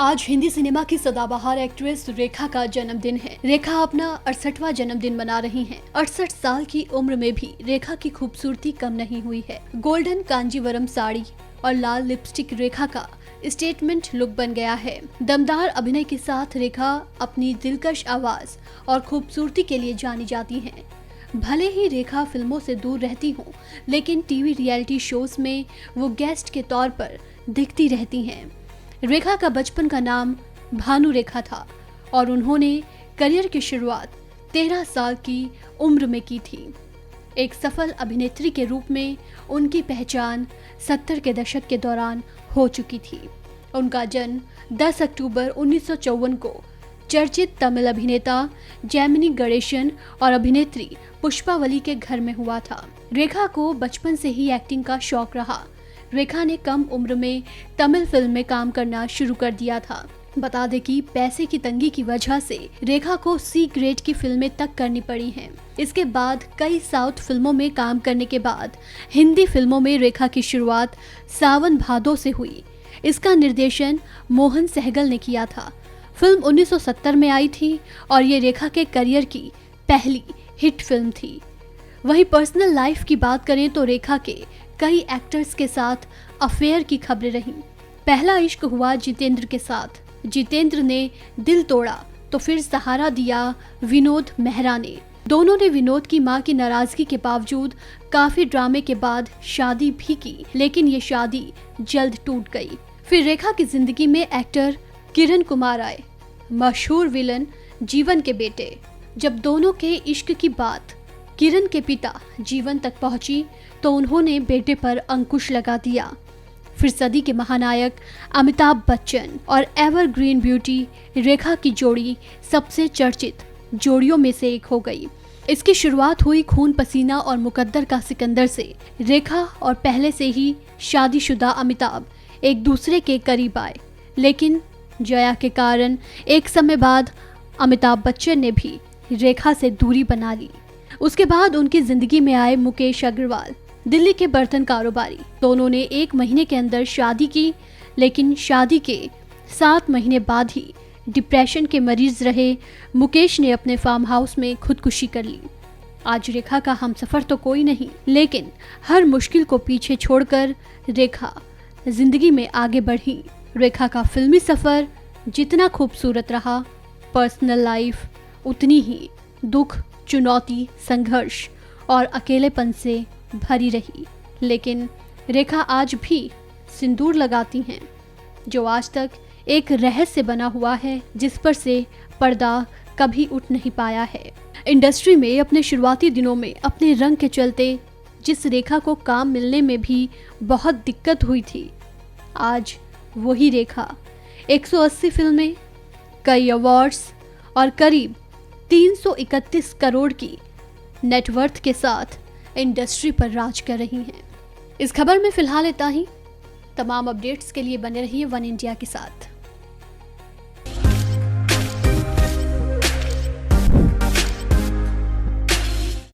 आज हिंदी सिनेमा की सदाबहार एक्ट्रेस रेखा का जन्मदिन है। रेखा अपना 68वां जन्मदिन मना रही हैं। 68 साल की उम्र में भी रेखा की खूबसूरती कम नहीं हुई है। गोल्डन कांजीवरम साड़ी और लाल लिपस्टिक रेखा का स्टेटमेंट लुक बन गया है। दमदार अभिनय के साथ रेखा अपनी दिलकश आवाज और खूबसूरती के लिए जानी जाती हैं। भले ही रेखा फिल्मों से दूर रहती हों, लेकिन टीवी रियलिटी शोज में वो गेस्ट के तौर पर दिखती रहती हैं। रेखा का बचपन का नाम भानु रेखा था और उन्होंने करियर की शुरुआत 13 साल की उम्र में की थी। एक सफल अभिनेत्री के रूप में उनकी पहचान 70 के दशक के दौरान हो चुकी थी। उनका जन्म 10 अक्टूबर 1954 को चर्चित तमिल अभिनेता जैमिनी गणेशन और अभिनेत्री पुष्पावली के घर में हुआ था। रेखा को बचपन से ही एक्टिंग का शौक रहा। रेखा ने कम उम्र में तमिल फिल्म में काम करना शुरू कर दिया था। बता दें कि पैसे की तंगी की वजह से रेखा को सी ग्रेड की फिल्में तक करनी पड़ी हैं। इसके बाद कई साउथ फिल्मों में काम करने के बाद हिंदी फिल्मों में रेखा की शुरुआत सावन भादो से हुई। इसका निर्देशन मोहन सहगल ने किया था। फिल्म 1970 में आई थी और ये रेखा के करियर की पहली हिट फिल्म थी। वहीं पर्सनल लाइफ की बात करें तो रेखा के कई एक्टर्स के साथ अफेयर की खबरें रहीं। पहला इश्क हुआ जितेंद्र के साथ। जितेंद्र ने दिल तोड़ा तो फिर सहारा दिया विनोद मेहरा ने। दोनों ने विनोद की मां की नाराजगी के बावजूद काफी ड्रामे के बाद शादी भी की, लेकिन ये शादी जल्द टूट गई। फिर रेखा की जिंदगी में एक्टर किरण कुमार आए, मशहूर विलन जीवन के बेटे। जब दोनों के इश्क की बात किरण के पिता जीवन तक पहुंची तो उन्होंने बेटे पर अंकुश लगा दिया। फिर सदी के महानायक अमिताभ बच्चन और एवरग्रीन ब्यूटी रेखा की जोड़ी सबसे चर्चित जोड़ियों में से एक हो गई। इसकी शुरुआत हुई खून पसीना और मुकद्दर का सिकंदर से। रेखा और पहले से ही शादीशुदा अमिताभ एक दूसरे के करीब आए, लेकिन जया के कारण एक समय बाद अमिताभ बच्चन ने भी रेखा से दूरी बना ली। उसके बाद उनकी जिंदगी में आए मुकेश अग्रवाल, दिल्ली के बर्तन कारोबारी। दोनों ने 1 महीने के अंदर शादी की, लेकिन शादी के 7 महीने बाद ही डिप्रेशन के मरीज रहे मुकेश ने अपने फार्म हाउस में खुदकुशी कर ली। आज रेखा का हमसफर तो कोई नहीं, लेकिन हर मुश्किल को पीछे छोड़कर रेखा जिंदगी में आगे बढ़ी। रेखा का फिल्मी सफर जितना खूबसूरत रहा, पर्सनल लाइफ उतनी ही दुख, चुनौती, संघर्ष और अकेलेपन से भरी रही। लेकिन रेखा आज भी सिंदूर लगाती हैं, जो आज तक एक रहस्य बना हुआ है, जिस पर से पर्दा कभी उठ नहीं पाया है। इंडस्ट्री में अपने शुरुआती दिनों में अपने रंग के चलते जिस रेखा को काम मिलने में भी बहुत दिक्कत हुई थी, आज वही रेखा 180 फिल्में, कई अवार्ड्स और करीब 331 करोड़ की नेटवर्थ के साथ इंडस्ट्री पर राज कर रही हैं। इस खबर में फिलहाल इतना ही। तमाम अपडेट्स के लिए बने रहिए वन इंडिया के साथ।